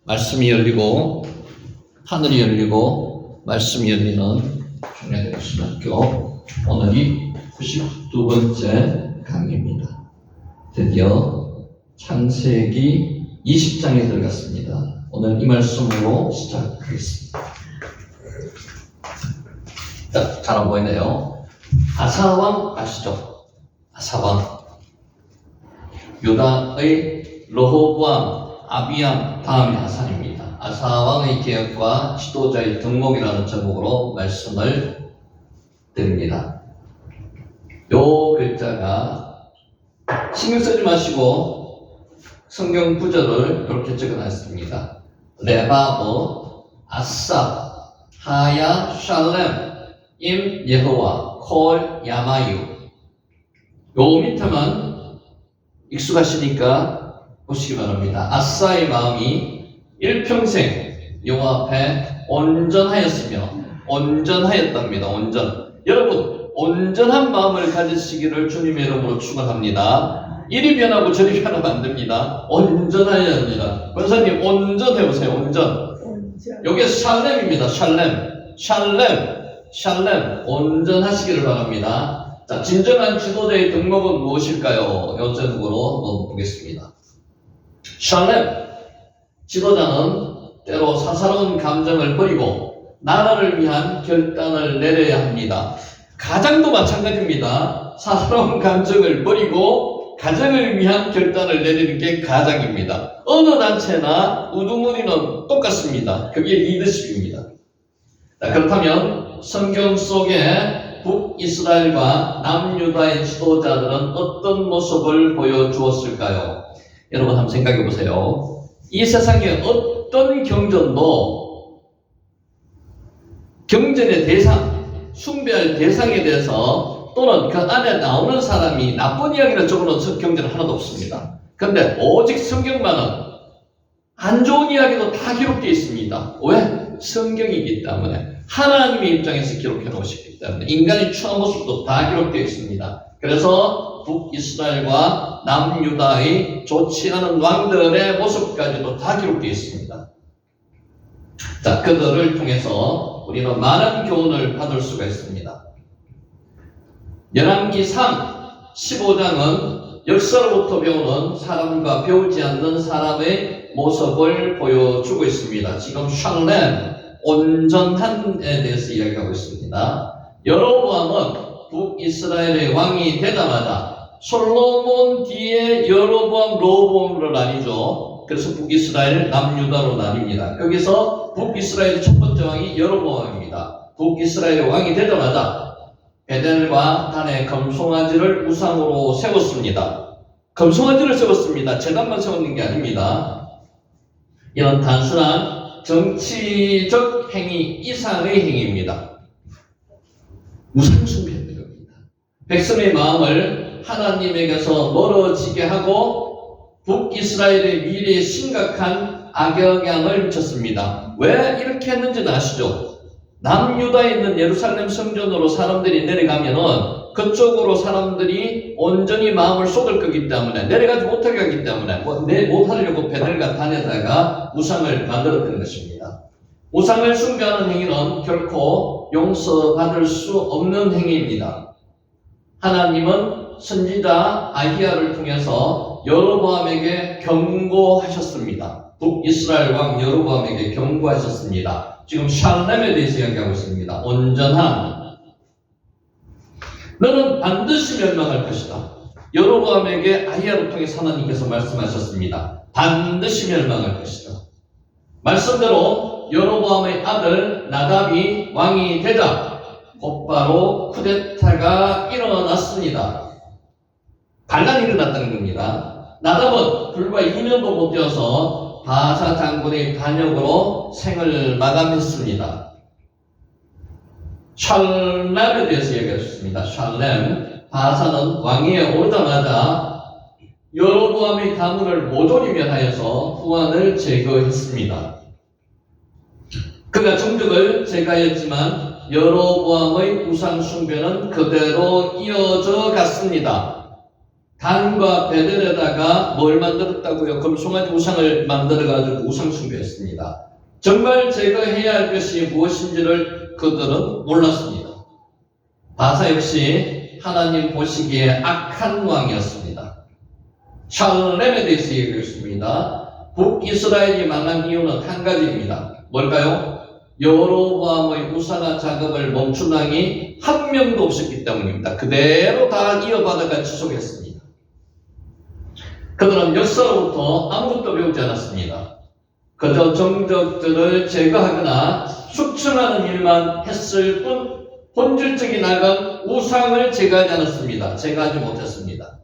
말씀이 열리고 하늘이 열리고 말씀이 열리는 중요한 신학교 오늘이 92번째 강의입니다. 드디어 창세기 20장에 들어갔습니다. 오늘 이 말씀으로 시작하겠습니다. 잘 안 보이네요. 아사왕 아시죠? 아사왕. 유다의 르호보암, 아비암 다음이 아사입니다. 아사왕의 개혁과 지도자의 등록이라는 제목으로 말씀을 드립니다. 요 글자가 신경 쓰지 마시고 성경 구절을 이렇게 적어놨습니다. 레바브, 아사, 하야, 샬렘, 임, 예호와, 콜, 야마유. 요 밑에만 익숙하시니까 보시기 바랍니다. 아사의 마음이 일평생 여호와 앞에 온전하였으며 온전하였답니다. 온전. 여러분 온전한 마음을 가지시기를 주님의 이름으로 축원합니다. 이리 변하고 저리 변하면 안 됩니다. 온전하여야 합니다. 권사님 온전해보세요. 온전. 여기 샬렘입니다. 샬렘 온전하시기를 바랍니다. 자, 진정한 지도자의 등록은 무엇일까요? 이 제목으로 한번 보겠습니다. 샬렘, 지도자는 때로 사사로운 감정을 버리고 나라를 위한 결단을 내려야 합니다. 가장도 마찬가지입니다. 사사로운 감정을 버리고 가정을 위한 결단을 내리는 게 가장입니다. 어느 단체나 우두머리는 똑같습니다. 그게 리더십입니다. 자, 그렇다면 성경 속에 북이스라엘과 남유다의 지도자들은 어떤 모습을 보여주었을까요? 여러분 한번 생각해 보세요. 이 세상에 어떤 경전도 경전의 대상, 숭배할 대상에 대해서 또는 그 안에 나오는 사람이 나쁜 이야기를 적어놓은 경전은 하나도 없습니다. 그런데 오직 성경만은 안 좋은 이야기도 다 기록되어 있습니다. 왜? 성경이기 때문에. 하나님의 입장에서 기록해 놓으셨기 때문에 인간의 추한 모습도 다 기록되어 있습니다. 그래서 북이스라엘과 남유다의 좋지 않은 왕들의 모습까지도 다 기록되어 있습니다. 자, 그들을 통해서 우리는 많은 교훈을 받을 수가 있습니다. 열왕기상 15장은 역사로부터 배우는 사람과 배우지 않는 사람의 모습을 보여주고 있습니다. 지금 샬렘, 온전한에 대해서 이야기하고 있습니다. 여로보암은 북이스라엘의 왕이 되자마자 솔로몬 뒤에 여로보암, 르호보암으로 나뉘죠. 그래서 북이스라엘, 남유다로 나뉩니다. 거기서 북이스라엘 첫 번째 왕이 여로보암입니다. 북이스라엘의 왕이 되자마자 베델과 단에 금송아지를 우상으로 세웠습니다. 금송아지를 세웠습니다. 제단만 세웠는 게 아닙니다. 이런 단순한 정치적 행위 이상의 행위입니다. 우상숭배입니다. 백성의 마음을 하나님에게서 멀어지게 하고 북이스라엘의 미래에 심각한 악영향을 미쳤습니다. 왜 이렇게 했는지는 아시죠? 남유다에 있는 예루살렘 성전으로 사람들이 내려가면은 그쪽으로 사람들이 온전히 마음을 쏟을 거기 때문에 내려가지 못하게 하기 때문에 못하려고 베델과 단에다가 우상을 만들었던 것입니다. 우상을 숭배하는 행위는 결코 용서받을 수 없는 행위입니다. 하나님은 선지자 아히야를 통해서 여로보암에게 경고하셨습니다. 북이스라엘 왕 여로보암에게 경고하셨습니다. 지금 샬렘에 대해서 이야기하고 있습니다. 온전함. 너는 반드시 멸망할 것이다. 여로보암에게 아히야를 통해서 하나님께서 말씀하셨습니다. 반드시 멸망할 것이다. 말씀대로 여로보암의 아들 나답이 왕이 되자 곧바로 쿠데타가 일어났습니다. 반란이 일어났다는 겁니다. 나답은 불과 2년도 못 되어서 바사 장군의 반역으로 생을 마감했습니다. 샬렘에 대해서 얘기하셨습니다. 샬렘, 바사는 왕위에 오르자마자 여로보암의 가문을 모조리 멸하여서 후환을 제거했습니다. 그가 정적을 제거했지만 여로보암의 우상 숭배는 그대로 이어져 갔습니다. 단과 베델에다가 뭘 만들었다고요? 금송아지 우상을 만들어가지고 우상 숭배했습니다. 정말 제거해야 할 것이 무엇인지를 그들은 몰랐습니다. 바사 역시 하나님 보시기에 악한 왕이었습니다. 샬렘에 대해서 얘기했습니다. 북이스라엘이 망한 이유는 한 가지입니다. 뭘까요? 여로보암의 우상화 작업을 멈춘 왕이 한 명도 없었기 때문입니다. 그대로 다 이어받아가 지속했습니다. 그들은 역사로부터 아무것도 배우지 않았습니다. 그저 정적들을 제거하거나 숙청하는 일만 했을 뿐 본질적인 악은 우상을 제거하지 않았습니다. 제거하지 못했습니다.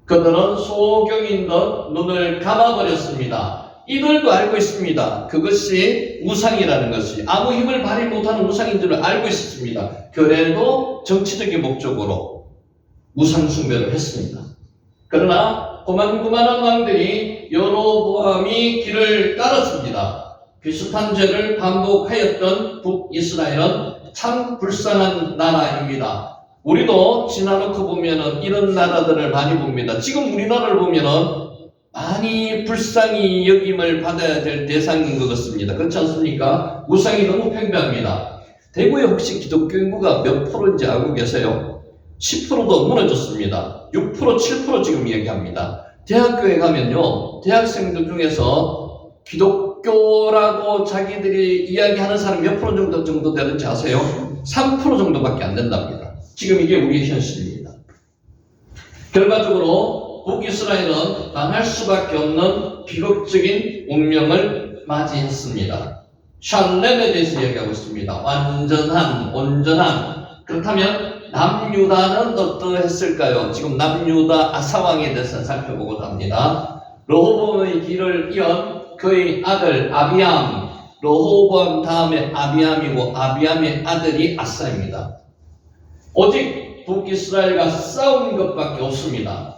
그들은 소경인 듯 눈을 감아버렸습니다. 이들도 알고 있습니다. 그것이 우상이라는 것이 아무 힘을 발휘 못하는 우상인 줄 알고 있습니다. 그래도 정치적인 목적으로 우상 숭배를 했습니다. 그러나 고만고만한 왕들이 여로보암이 길을 따랐습니다. 비슷한 죄를 반복하였던 북이스라엘은 참 불쌍한 나라입니다. 우리도 지나놓고 보면은 이런 나라들을 많이 봅니다. 지금 우리나라를 보면은 많이 불쌍히 여김을 받아야 될 대상인 것 같습니다. 그렇지 않습니까? 우상이 너무 팽배합니다. 대구에 혹시 기독교 인구가 몇 프로인지 알고 계세요? 10%도 무너졌습니다. 6%, 7% 지금 얘기합니다. 대학교에 가면요, 대학생들 중에서 기독교라고 자기들이 이야기하는 사람 몇 프로 정도 되는지 아세요? 3% 정도밖에 안 된답니다. 지금 이게 우리의 현실입니다. 결과적으로 북이스라엘은 당할 수밖에 없는 비극적인 운명을 맞이했습니다. 샬렘에 대해서 얘기하고 있습니다. 온전한. 그렇다면 남유다는 어떠했을까요? 지금 남유다 아사왕에 대해서 살펴보고자 합니다. 르호보암의 길을 이은 그의 아들 아비암, 르호보암 다음에 아비암이고 아비암의 아들이 아사입니다. 오직 북이스라엘과 싸운 것밖에 없습니다.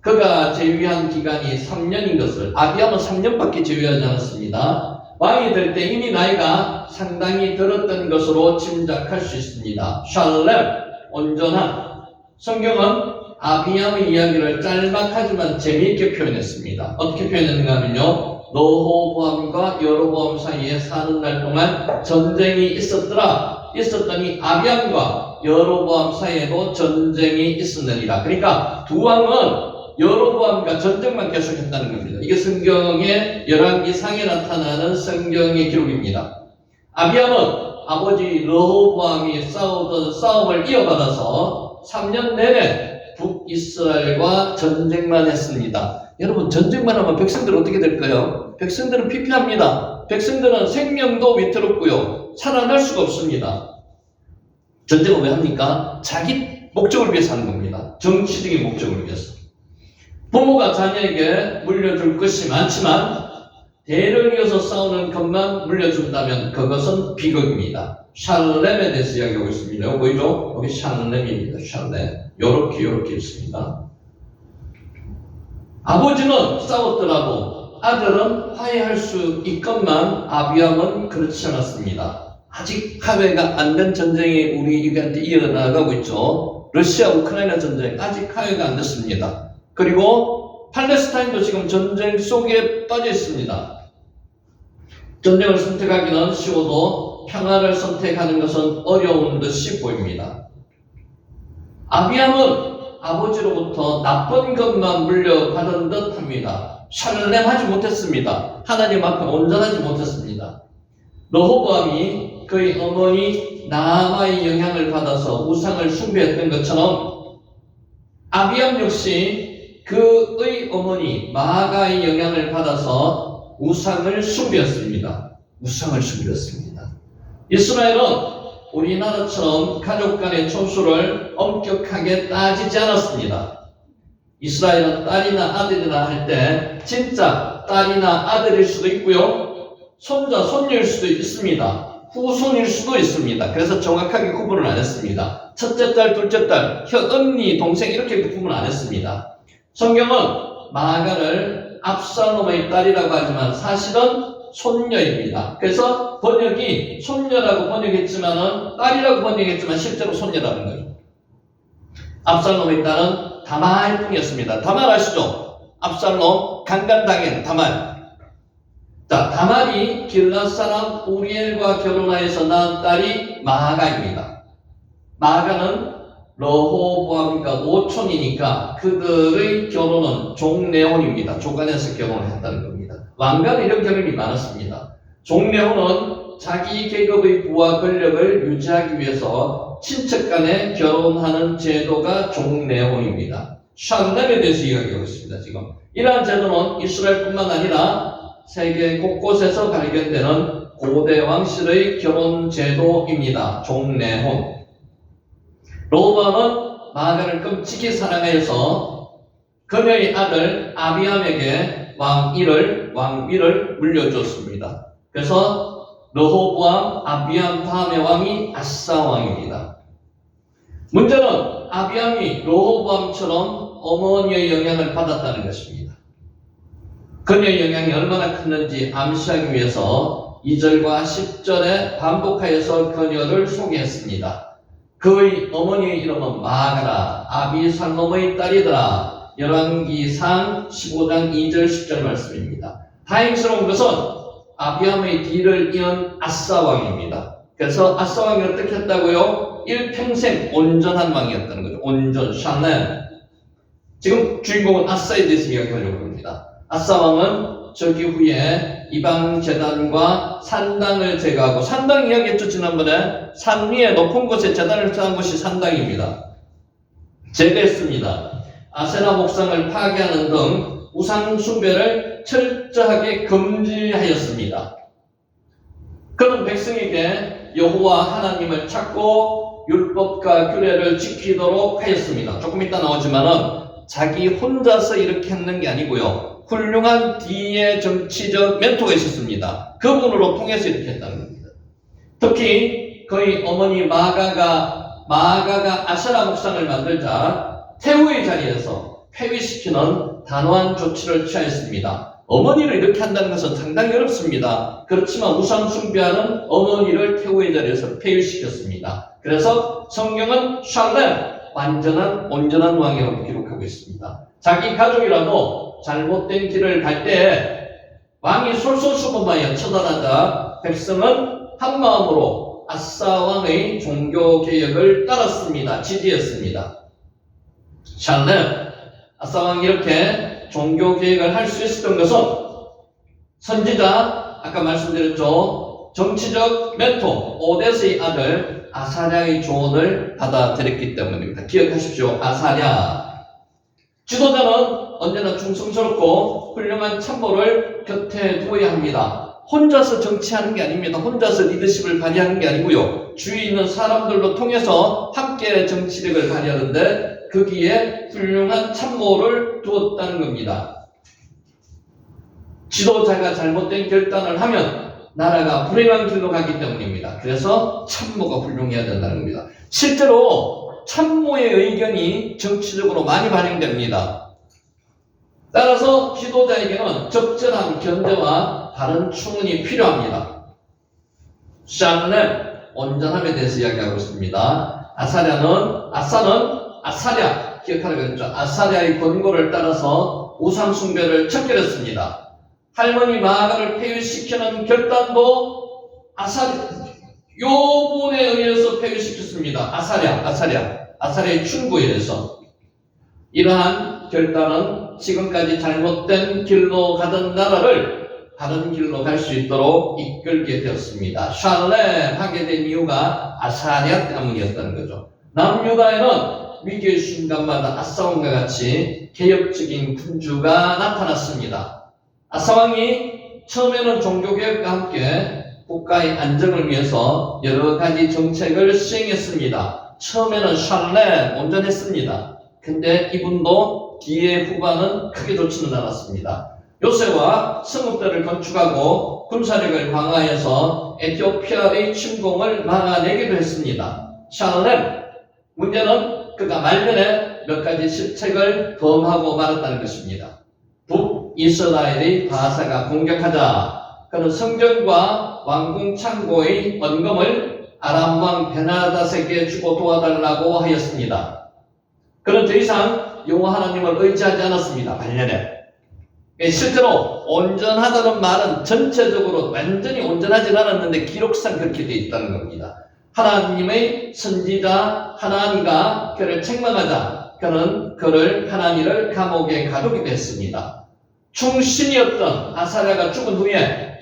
그가 제위한 기간이 3년인 것을, 아비암은 3년밖에 제위하지 않았습니다. 왕이 될 때 이미 나이가 상당히 들었던 것으로 짐작할 수 있습니다. 샬렘, 온전한. 성경은 아비암의 이야기를 짤막하지만 재미있게 표현했습니다. 어떻게 표현했는가 하면요, 르호보암과 여로보암 사이에 사는 날 동안 전쟁이 있었더니 아비암과 여로보암 사이에도 전쟁이 있었느니라. 그러니까 두 왕은 여로보암과 전쟁만 계속했다는 겁니다. 이게 성경의 열왕기상에 나타나는 성경의 기록입니다. 아비암은 아버지 르호보암이 싸우던 싸움을 이어받아서 3년 내내 북이스라엘과 전쟁만 했습니다. 여러분, 전쟁만 하면 백성들은 어떻게 될까요? 백성들은 피폐합니다. 백성들은 생명도 위태롭고요, 살아날 수가 없습니다. 전쟁을 왜 합니까? 자기 목적을 위해서 하는 겁니다. 정치적인 목적을 위해서. 부모가 자녀에게 물려줄 것이 많지만 대를 이어서 싸우는 것만 물려준다면 그것은 비극입니다. 샬렘에 대해서 이야기하고 있습니다. 여기 보이죠? 여기 샬렘입니다. 샬렘. 요렇게 있습니다. 아버지는 싸웠더라도 아들은 화해할 수 있건만 아비암은 그렇지 않았습니다. 아직 화해가 안 된 전쟁이 우리한테 이어나가고 있죠. 러시아 우크라이나 전쟁 아직 화해가 안 됐습니다. 그리고 팔레스타인도 지금 전쟁 속에 빠져 있습니다. 전쟁을 선택하기는 쉬워도 평화를 선택하는 것은 어려운 듯이 보입니다. 아비암은 아버지로부터 나쁜 것만 물려받은 듯 합니다. 샬렘하지 못했습니다. 하나님 앞에 온전하지 못했습니다. 르호보암이 그의 어머니 나아마의 영향을 받아서 우상을 숭배했던 것처럼 아비암 역시 그의 어머니 마아가의 영향을 받아서 우상을 숭배했습니다. 이스라엘은 우리나라처럼 가족 간의 총수를 엄격하게 따지지 않았습니다. 이스라엘은 딸이나 아들이나 할 때 진짜 딸이나 아들일 수도 있고요, 손자, 손녀일 수도 있습니다. 후손일 수도 있습니다. 그래서 정확하게 구분을 안 했습니다. 첫째 딸, 둘째 딸, 언니, 동생 이렇게 구분 안 했습니다. 성경은 마아가를 압살롬의 딸이라고 하지만 사실은 손녀입니다. 그래서 번역이 손녀라고 번역했지만은 딸이라고 번역했지만 실제로 손녀라는 거죠. 압살롬의 딸은 다말 뿐이었습니다. 다말 아시죠? 압살롬 강간당한 다말. 자, 다말이 길앗 사람 우리엘과 결혼하여서 낳은 딸이 마아가입니다. 마아가는 르호보암과 오촌이니까 그들의 결혼은 종레혼입니다. 조간에서 결혼을 했다는 겁니다. 왕가는 이런 경험이 많았습니다. 종레혼은 자기 계급의 부와 권력을 유지하기 위해서 친척 간에 결혼하는 제도가 종레혼입니다. 샬렘에 대해서 이야기하고 있습니다. 지금 이러한 제도는 이스라엘뿐만 아니라 세계 곳곳에서 발견되는 고대 왕실의 결혼 제도입니다. 종레혼. 르호보암은 마아가를 끔찍이 사랑하여서 그녀의 아들 아비암에게 왕위를 물려주었습니다. 그래서 르호보암, 아비암 다음의 왕이 아사 왕입니다. 문제는 아비암이 르호보암처럼 어머니의 영향을 받았다는 것입니다. 그녀의 영향이 얼마나 컸는지 암시하기 위해서 2절과 10절에 반복하여서 그녀를 소개했습니다. 그의 어머니의 이름은 마아가라, 아비살롬의 딸이더라. 열왕기상 15장 2절 10절 말씀입니다. 다행스러운 것은 아비암의 뒤를 이은 아사 왕입니다. 그래서 아사 왕이 어떻게 했다고요? 일평생 온전한 왕이었다는 거죠. 온전, 샬렘. 지금 주인공은 아사에 대해서 이야기하려고 합니다. 아사 왕은 저기 후에 이방 제단과 산당을 제거하고, 산당 이야기했죠 지난번에. 산 위에 높은 곳에 제단을 쌓은 것이 산당입니다. 제거했습니다. 아세라 목상을 파괴하는 등 우상 숭배를 철저하게 금지하였습니다. 그는 백성에게 여호와 하나님을 찾고 율법과 규례를 지키도록 하였습니다. 조금 이따 나오지만은 자기 혼자서 이렇게 했는 게 아니고요. 훌륭한 뒤에 정치적 멘토가 있었습니다. 그분으로 통해서 이렇게 했다는 겁니다. 특히 그의 어머니 마아가가 아세라 목상을 만들자 태후의 자리에서 폐위시키는 단호한 조치를 취하였습니다. 어머니를 이렇게 한다는 것은 상당히 어렵습니다. 그렇지만 우상 숭배하는 어머니를 태후의 자리에서 폐위시켰습니다. 그래서 성경은 샬렘, 온전한 왕이라고 기록하고 있습니다. 자기 가족이라도 잘못된 길을 갈 때 왕이 솔솔수범하여 처단하자 백성은 한마음으로 아사 왕의 종교개혁을 따랐습니다. 지지했습니다. 샬렘, 아사 왕이 이렇게 종교개혁을 할 수 있었던 것은 선지자, 아까 말씀드렸죠, 정치적 멘토 오데스의 아들 아사랴의 조언을 받아들였기 때문입니다. 기억하십시오. 아사랴. 지도자는 언제나 충성스럽고 훌륭한 참모를 곁에 두어야 합니다. 혼자서 정치하는 게 아닙니다. 혼자서 리더십을 발휘하는 게 아니고요. 주위에 있는 사람들로 통해서 함께 정치력을 발휘하는데 거기에 훌륭한 참모를 두었다는 겁니다. 지도자가 잘못된 결단을 하면 나라가 불행한 길로 가기 때문입니다. 그래서 참모가 훌륭해야 된다는 겁니다. 실제로 참모의 의견이 정치적으로 많이 반영됩니다. 따라서 지도자에게는 적절한 견제와 바른 추문이 필요합니다. 샬렘, 온전함에 대해서 이야기하고 있습니다. 아사랴, 기억하라고 했죠. 아사랴의 권고를 따라서 우상 숭배를 척결했습니다. 할머니 마아가를 폐위시키는 결단도 요분에 의해서 폐위시켰습니다. 아사랴의 충고에 의해서. 이러한 결단은 지금까지 잘못된 길로 가던 나라를 다른 길로 갈 수 있도록 이끌게 되었습니다. 샬렘 하게 된 이유가 아사랴 때문이었다는 거죠. 남유다에는 위기의 순간마다 아사 왕과 같이 개혁적인 군주가 나타났습니다. 아사 왕이 처음에는 종교개혁과 함께 국가의 안정을 위해서 여러 가지 정책을 시행했습니다. 처음에는 샬렘, 온전했습니다. 근데 이분도 뒤에 후반은 크게 좋지는 않았습니다. 요새와 성읍들을 건축하고 군사력을 강화해서 에티오피아의 침공을 막아내기도 했습니다. 샬렘, 문제는 그가 말년에 몇 가지 실책을 범하고 말았다는 것입니다. 북이스라엘의 바사가 공격하자 그는 성전과 왕궁 창고의 원금을 아람 왕 베나닷에게 주고 도와달라고 하였습니다. 그는 더 이상 여호와 하나님을 의지하지 않았습니다. 말년에. 실제로 온전하다는 말은 전체적으로 완전히 온전하지 않았는데 기록상 그렇게 되어 있다는 겁니다. 하나님의 선지자 하나니가 그를 책망하자 그는 그를 하나니를 감옥에 가두기도 했습니다. 충신이었던 아사랴가 죽은 후에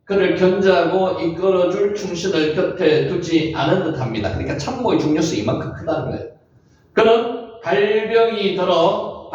그를 견제하고 이끌어줄 충신을 곁에 두지 않은 듯합니다. 그러니까 참모의 중요성이 이만큼 크다는 거예요. 그는 발병이 들어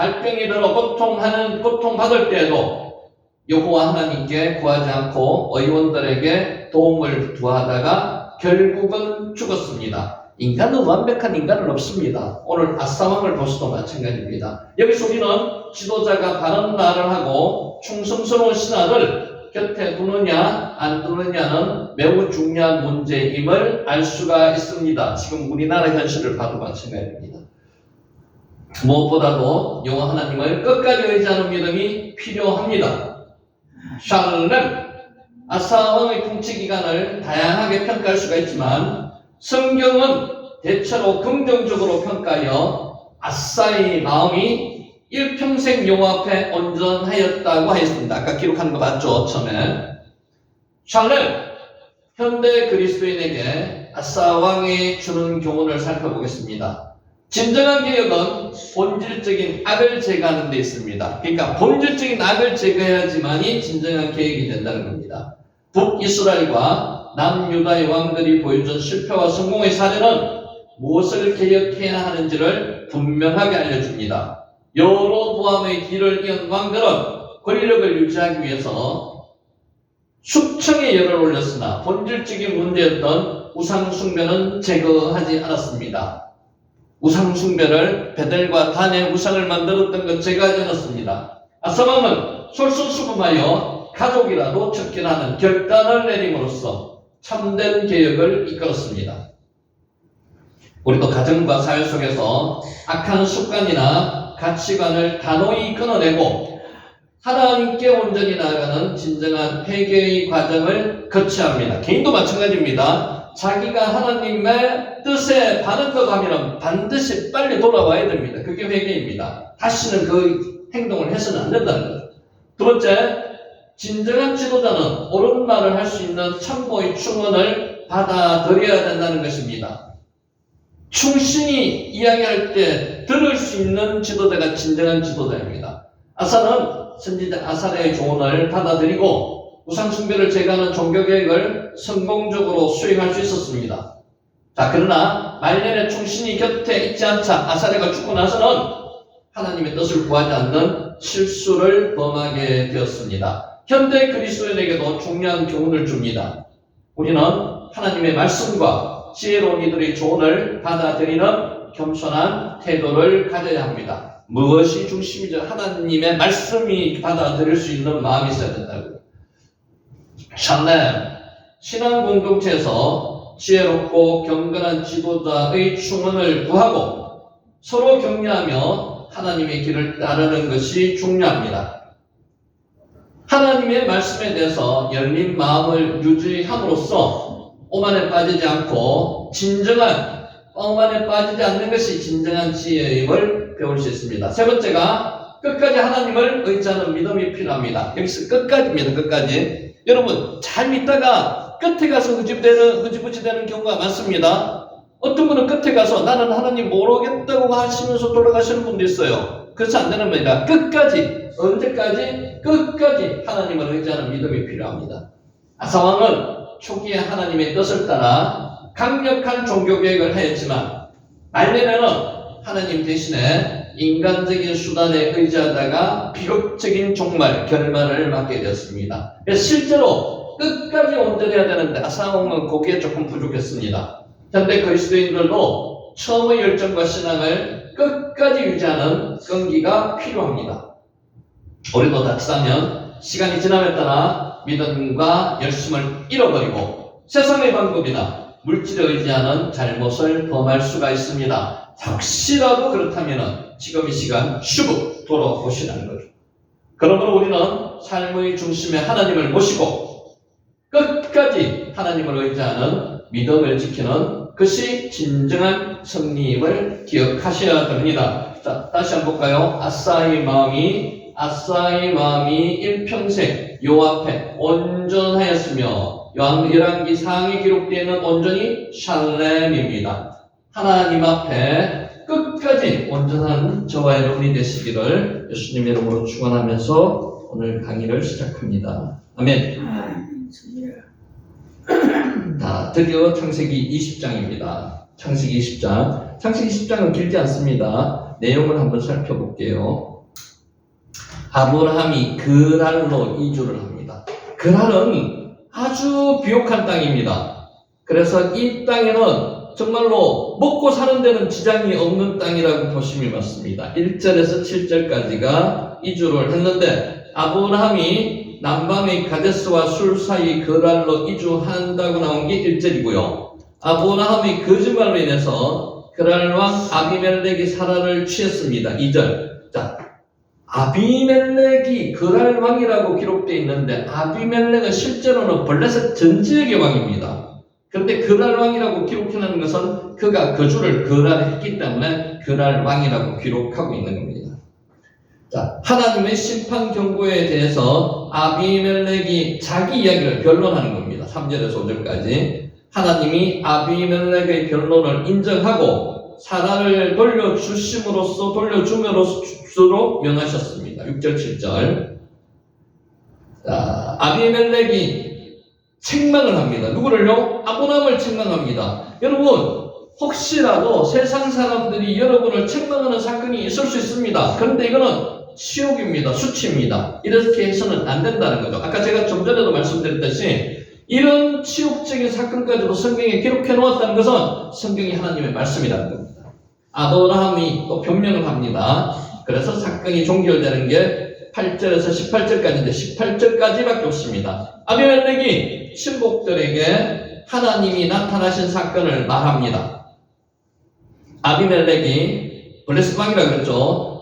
고통받을 때에도 여호와 하나님께 구하지 않고 의원들에게 도움을 구하다가 결국은 죽었습니다. 인간은 완벽한 인간은 없습니다. 오늘 아사왕을 보셔도 마찬가지입니다. 여기서 우리는 지도자가 바른 말을 하고 충성스러운 신하를 곁에 두느냐 안 두느냐는 매우 중요한 문제임을 알 수가 있습니다. 지금 우리나라 현실을 봐도 마찬가지입니다. 무엇보다도 여호와 하나님을 끝까지 의지하는 믿음이 필요합니다. 샬렘 아사왕의 통치 기간을 다양하게 평가할 수가 있지만 성경은 대체로 긍정적으로 평가하여 아사의 마음이 일평생 여호와 앞에 온전하였다고 하였습니다. 아까 기록한 거 맞죠? 처음에 샬렘 현대 그리스도인에게 아사 왕이 주는 교훈을 살펴보겠습니다. 진정한 개혁은 본질적인 악을 제거하는 데 있습니다. 그러니까 본질적인 악을 제거해야지만이 진정한 개혁이 된다는 겁니다. 북이스라엘과 남유다의 왕들이 보여준 실패와 성공의 사례는 무엇을 개혁해야 하는지를 분명하게 알려줍니다. 여로보암의 뒤를 이은 왕들은 권력을 유지하기 위해서 수청의 열을 올렸으나 본질적인 문제였던 우상숭배는 제거하지 않았습니다. 우상숭배를 베델과 단의 우상을 만들었던 것 제거하지 않았습니다. 아사왕은 솔선수범하여 가족이라도 척결하는 결단을 내림으로써 참된 개혁을 이끌었습니다. 우리도 가정과 사회 속에서 악한 습관이나 가치관을 단호히 끊어내고 하나님께 온전히 나아가는 진정한 회개의 과정을 거쳐야 합니다. 개인도 마찬가지입니다. 자기가 하나님의 뜻에 반응하면 반드시 빨리 돌아와야 됩니다. 그게 회개입니다. 다시는 그 행동을 해서는 안 된다는 거죠. 두 번째, 진정한 지도자는 옳은 말을 할 수 있는 참모의 충원을 받아들여야 된다는 것입니다. 충신이 이야기할 때 들을 수 있는 지도자가 진정한 지도자입니다. 아사는 선지자 아사랴의 조언을 받아들이고 우상숭배를 제거하는 종교개혁을 성공적으로 수행할 수 있었습니다. 자, 그러나 말년에 충신이 곁에 있지 않자 아사랴가 죽고 나서는 하나님의 뜻을 구하지 않는 실수를 범하게 되었습니다. 현대 그리스도인에게도 중요한 교훈을 줍니다. 우리는 하나님의 말씀과 지혜로운 이들의 조언을 받아들이는 겸손한 태도를 가져야 합니다. 무엇이 중심이죠? 하나님의 말씀이 받아들일 수 있는 마음이 있어야 된다고요. 샬렘 신앙 공동체에서 지혜롭고 경건한 지도자의 충원을 구하고 서로 격려하며 하나님의 길을 따르는 것이 중요합니다. 하나님의 말씀에 대해서 열린 마음을 유지함으로써 오만에 빠지지 않고 진정한 오만에 빠지지 않는 것이 진정한 지혜임을 배울 수 있습니다. 세 번째가 끝까지 하나님을 의지하는 믿음이 필요합니다. 여기서 끝까지입니다. 끝까지. 여러분 잘 믿다가 끝에 가서 흐지부지 되는 경우가 많습니다. 어떤 분은 끝에 가서 나는 하나님 모르겠다고 하시면서 돌아가시는 분도 있어요. 그렇지 않다는 겁니다. 끝까지 언제까지? 끝까지 하나님을 의지하는 믿음이 필요합니다. 아사왕은 초기에 하나님의 뜻을 따라 강력한 종교개혁을 하였지만 말년에는 하나님 대신에 인간적인 수단에 의지하다가 비극적인 종말, 결말을 맞게 되었습니다. 그래서 실제로 끝까지 온전해야 되는데 아사왕은 거기에 조금 부족했습니다. 현대 그리스도인들도 처음의 열정과 신앙을 끝까지 유지하는 끈기가 필요합니다. 우리도 다치다면 시간이 지남에 따라 믿음과 열심을 잃어버리고 세상의 방법이나 물질에 의지하는 잘못을 범할 수가 있습니다. 혹시라도 그렇다면 지금 이 시간 슈브 돌아보시라는 거죠. 그러므로 우리는 삶의 중심에 하나님을 모시고 끝까지 하나님을 의지하는 믿음을 지키는 것이 진정한 승리임을 기억하셔야 됩니다. 자, 다시 한번 볼까요? 아싸의 마음이 일평생 요 앞에 온전하였으며 열왕기 상에 기록되어 있는 온전히 샬렘입니다. 하나님 앞에 끝까지 온전한 저와 여러분이 되시기를 예수님 이름으로 축원하면서 오늘 강의를 시작합니다. 아멘. 자, 드디어 창세기 20장입니다. 창세기 20장. 창세기 10장은 길지 않습니다. 내용을 한번 살펴볼게요. 아브라함이 그랄로 이주를 합니다. 그랄은 아주 비옥한 땅입니다. 그래서 이 땅에는 정말로 먹고 사는 데는 지장이 없는 땅이라고 보시면 맞습니다. 1절에서 7절까지가 이주를 했는데 아브라함이 남방의 가데스와 술 사이 그랄로 이주한다고 나온 게 1절이고요. 아브라함이 거짓말로 인해서 그랄 왕 아비멜렉이 사라를 취했습니다. 2절. 자, 아비멜렉이 그랄 왕이라고 기록되어 있는데 아비멜렉은 실제로는 블레셋 전 지역의 왕입니다. 그런데 그랄 왕이라고 기록해놓은 것은 그가 거주를 그랄에 했기 때문에 그랄 왕이라고 기록하고 있는 겁니다. 자, 하나님의 심판 경고에 대해서 아비멜렉이 자기 이야기를 변론하는 겁니다. 3절에서 5절까지 하나님이 아비멜렉의 변론을 인정하고 사라를 돌려줌으로써 명하셨습니다. 6절 7절. 자, 아비멜렉이 책망을 합니다. 누구를요? 아브라함을 책망합니다. 여러분, 혹시라도 세상 사람들이 여러분을 책망하는 사건이 있을 수 있습니다. 그런데 이거는 치욕입니다. 수치입니다. 이렇게 해서는 안 된다는 거죠. 아까 제가 좀 전에도 말씀드렸듯이 이런 치욕적인 사건까지도 성경에 기록해 놓았다는 것은 성경이 하나님의 말씀이라는 겁니다. 아브라함이 또 변명을 합니다. 그래서 사건이 종결되는 게 8절에서 18절까지인데 18절까지밖에 없습니다. 아비멜렉이 신복들에게 하나님이 나타나신 사건을 말합니다. 아비멜렉이 블레셋 왕이라 그랬죠.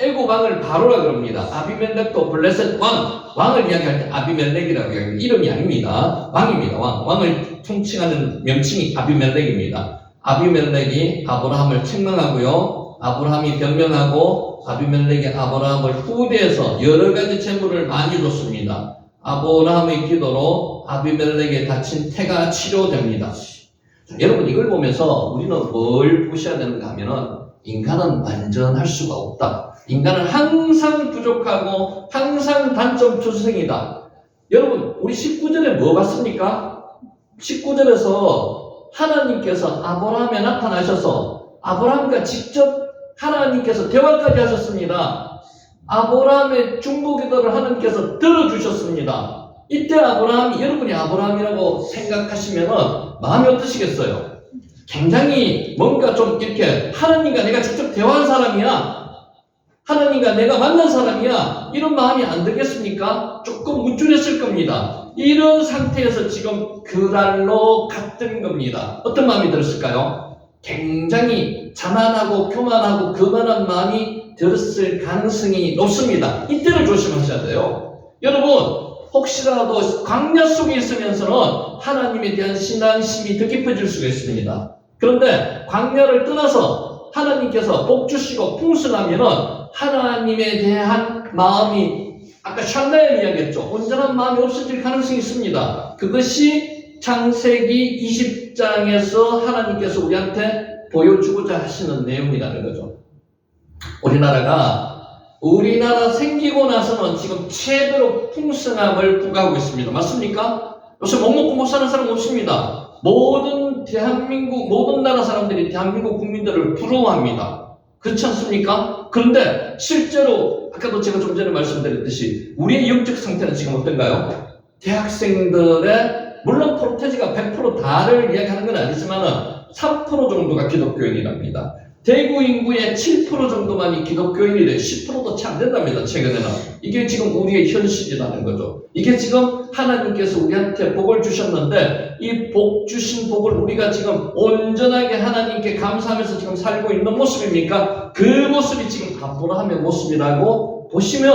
애굽 왕을 바로라 그럽니다. 아비멜렉도 블레셋 왕을 이야기할 때 아비멜렉이라고 이야기합니다. 이름이 아닙니다. 왕입니다. 왕을 통칭하는 명칭이 아비멜렉입니다. 아비멜렉이 아브라함을 책망하고요. 아브라함이 변명하고 아비멜렉이 아브라함을 후대해서 여러 가지 재물을 많이 줬습니다. 아브라함의 기도로 아비멜렉의 다친 태가 치료됩니다. 자, 여러분 이걸 보면서 우리는 뭘 보셔야 되는가 하면은 인간은 완전할 수가 없다. 인간은 항상 부족하고 항상 단점 투성이다. 여러분 우리 19절에 뭐 봤습니까? 19절에서 하나님께서 아브라함에 나타나셔서 아브라함과 직접 하나님께서 대화까지 하셨습니다. 아브라함의 중보기도를 하나님께서 들어주셨습니다. 이때 아브라함이 여러분이 아브라함이라고 생각하시면 마음이 어떠시겠어요? 굉장히 뭔가 좀 이렇게 하나님과 내가 직접 대화한 사람이야. 하나님과 내가 만난 사람이야. 이런 마음이 안 들겠습니까? 조금 우쭐했을 겁니다. 이런 상태에서 지금 그랄로 갔던 겁니다. 어떤 마음이 들었을까요? 굉장히 자만하고 교만하고 거만한 마음이 들었을 가능성이 높습니다. 이때를 조심하셔야 돼요. 여러분 혹시라도 광야 속에 있으면서는 하나님에 대한 신앙심이 더 깊어질 수가 있습니다. 그런데 광야를 떠나서 하나님께서 복 주시고 풍성하면은 하나님에 대한 마음이 아까 샬라엘 이야기했죠. 온전한 마음이 없어질 가능성이 있습니다. 그것이 창세기 20장에서 하나님께서 우리한테 보여주고자 하시는 내용이라는 거죠. 우리나라 생기고 나서는 지금 최대로 풍성함을 부과하고 있습니다. 맞습니까? 요새 못 먹고 못 사는 사람 없습니다. 모든 나라 사람들이 대한민국 국민들을 부러워합니다. 그렇지 않습니까? 그런데 실제로 아까도 제가 좀 전에 말씀드렸듯이 우리의 영적 상태는 지금 어떤가요? 대학생들의 물론 프로테지가 100% 다를 이야기하는 건 아니지만 3% 정도가 기독교인이랍니다. 대구 인구의 7% 정도만이 기독교인이 돼요. 10%도 채 안 된답니다. 최근에는. 이게 지금 우리의 현실이라는 거죠. 이게 지금 하나님께서 우리한테 복을 주셨는데 이 복 주신 복을 우리가 지금 온전하게 하나님께 감사하면서 지금 살고 있는 모습입니까? 그 모습이 지금 아브라함의 모습이라고 보시면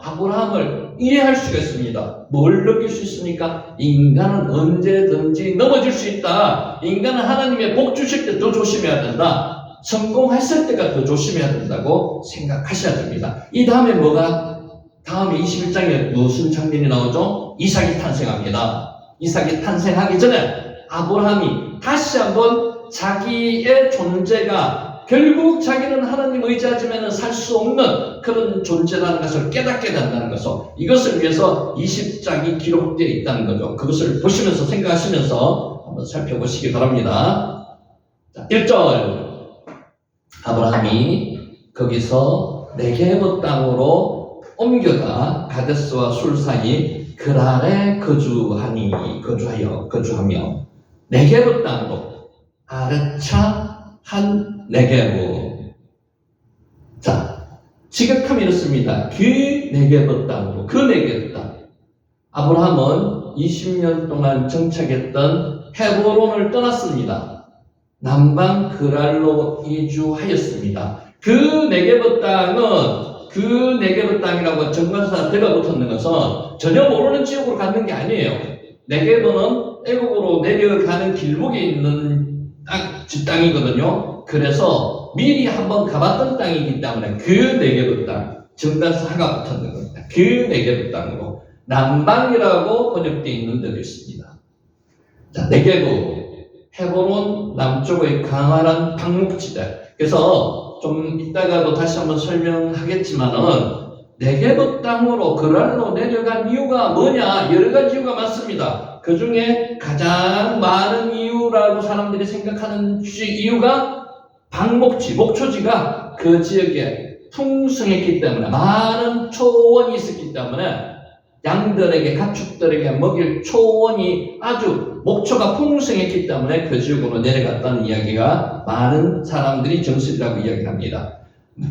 아브라함을 이해할 수가 있습니다. 뭘 느낄 수 있습니까? 인간은 언제든지 넘어질 수 있다. 인간은 하나님의 복 주실 때 더 조심해야 된다. 성공했을 때가 더 조심해야 된다고 생각하셔야 됩니다. 이 다음에 다음에 21장에 무슨 장면이 나오죠? 이삭이 탄생합니다. 이삭이 탄생하기 전에 아브라함이 다시 한번 자기의 존재가 결국 자기는 하나님 의지하지만 살 수 없는 그런 존재라는 것을 깨닫게 된다는 것을, 이것을 위해서 20장이 기록되어 있다는 거죠. 그것을 보시면서 생각하시면서 한번 살펴보시기 바랍니다. 자, 1절. 아브라함이 거기서 네게브 땅으로 옮겨가 가데스와 술 사이 그랄에 거주하며 네게브 땅으로 아르차 한 네게브. 자, 지각하면 이렇습니다. 그 네게브 땅으로, 그 네게브 땅. 아브라함은 20년 동안 정착했던 헤브론을 떠났습니다. 남방 그랄로 이주하였습니다. 그 네게브 땅이라고 정관사 들어붙었는 것은 전혀 모르는 지역으로 갔는 게 아니에요. 네게브는 애국으로 내려가는 길목에 있는 땅이거든요. 그래서 미리 한번 가봤던 땅이기 때문에 그 네게브 땅, 정관사가 붙었는 겁니다. 그 네게브 땅으로 남방이라고 번역되어 있는 데도 있습니다. 자, 네게브, 헤브론 남쪽의 강활한 방목지대. 그래서 좀 이따가도 다시 한번 설명하겠지만은 네게브 땅으로 그랄로 내려간 이유가 뭐냐? 여러 가지 이유가 많습니다. 그 중에 가장 많은 이유라고 사람들이 생각하는 이유가 목초지가 그 지역에 풍성했기 때문에, 많은 초원이 있었기 때문에 양들에게, 가축들에게 먹일 초원이 아주 목초가 풍성했기 때문에 그 지역으로 내려갔다는 이야기가 많은 사람들이 정설이라고 이야기합니다.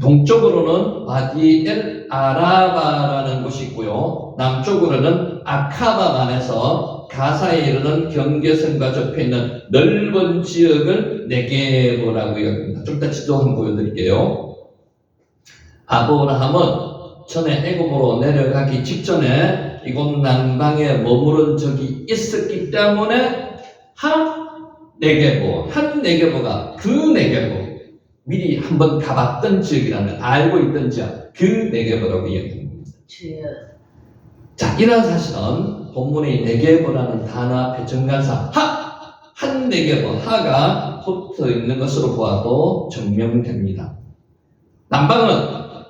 동쪽으로는 와디 엘 아라바라는 곳이 있고요. 남쪽으로는 아카바만에서 가사에 이르는 경계선과 접해있는 넓은 지역을 네게브라고 이야기합니다. 좀 이따 지도 한번 보여드릴게요. 아브라함은 전에 애굽으로 내려가기 직전에 이곳 남방에 머무른 적이 있었기 때문에 한 네게브가 그 네게브, 미리 한번 가봤던 지역이라는, 알고 있던 지역, 그 네게브라고 이야기합니다. 자, 이러한 사실은 본문의 네게브라는 단어 앞에 정관사 한 네게브, 하가 붙어 있는 것으로 보아도 증명됩니다.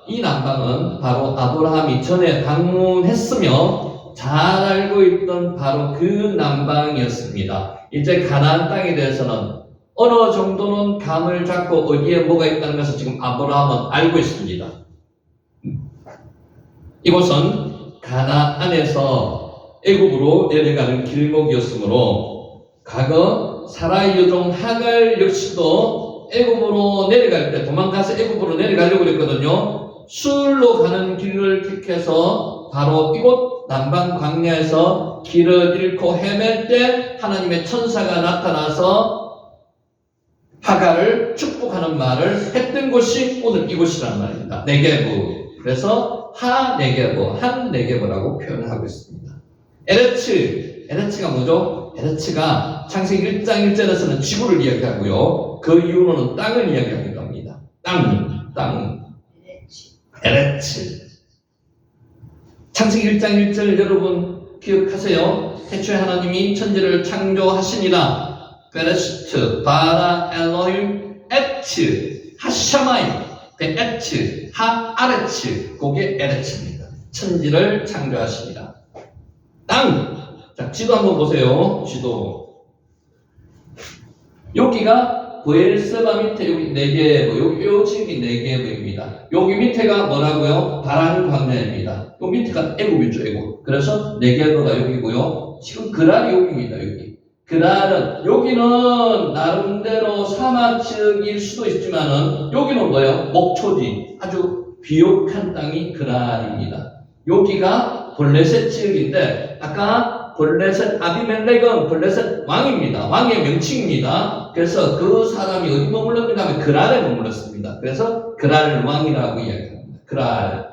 이 남방은 바로 아브라함이 전에 방문했으며 잘 알고 있던 바로 그 남방이었습니다. 이제 가나안 땅에 대해서는 어느 정도는 감을 잡고 어디에 뭐가 있다는 것을 지금 아브라함은 알고 있습니다. 이곳은 가나안에서 애굽으로 내려가는 길목이었으므로 과거 사라의 여종 하갈 역시도 애굽으로 내려갈 때, 도망가서 애굽으로 내려가려고 그랬거든요. 술로 가는 길을 택해서 바로 이곳 남방 광야에서 길을 잃고 헤맬 때 하나님의 천사가 나타나서 하갈을 축복하는 말을 했던 곳이 오늘 이곳이라는 말입니다. 네게브. 그래서 한 네게브라고 표현을 하고 있습니다. 에레츠가 뭐죠? 에레츠가 창세기 1장 1절에서는 지구를 이야기하고요. 그 이후로는 땅을 이야기하기도 합니다. 땅. 에레츠. 창세기 1장 1절 여러분 기억하세요? 태초에 하나님이 천지를 창조하시니라. 베레시트 바라 엘로힘 에츠 하샤마임 베에츠 하아레츠, 그게 에레츠입니다. 천지를 창조하시니라. 땅. 자, 지도 한번 보세요. 지도. 여기가 브엘세바 밑에 여기 네게브, 요 지역이 네게브입니다. 여기 밑에가 뭐라고요? 바란 광야입니다. 요 밑에가 애굽이죠, 애굽. 그래서 네게브가 여기고요. 지금 그랄이 여기입니다, 여기. 여기는 나름대로 사막 지역일 수도 있지만은 여기는 뭐예요? 목초지, 아주 비옥한 땅이 그랄입니다. 여기가 블레셋 지역인데 아까 블레셋 아비멜렉은 블레셋 왕입니다. 왕의 명칭입니다. 그래서 그 사람이 어디 머물렀는가 하면 그랄에 머물렀습니다. 그래서 그랄 왕이라고 이야기합니다. 그랄,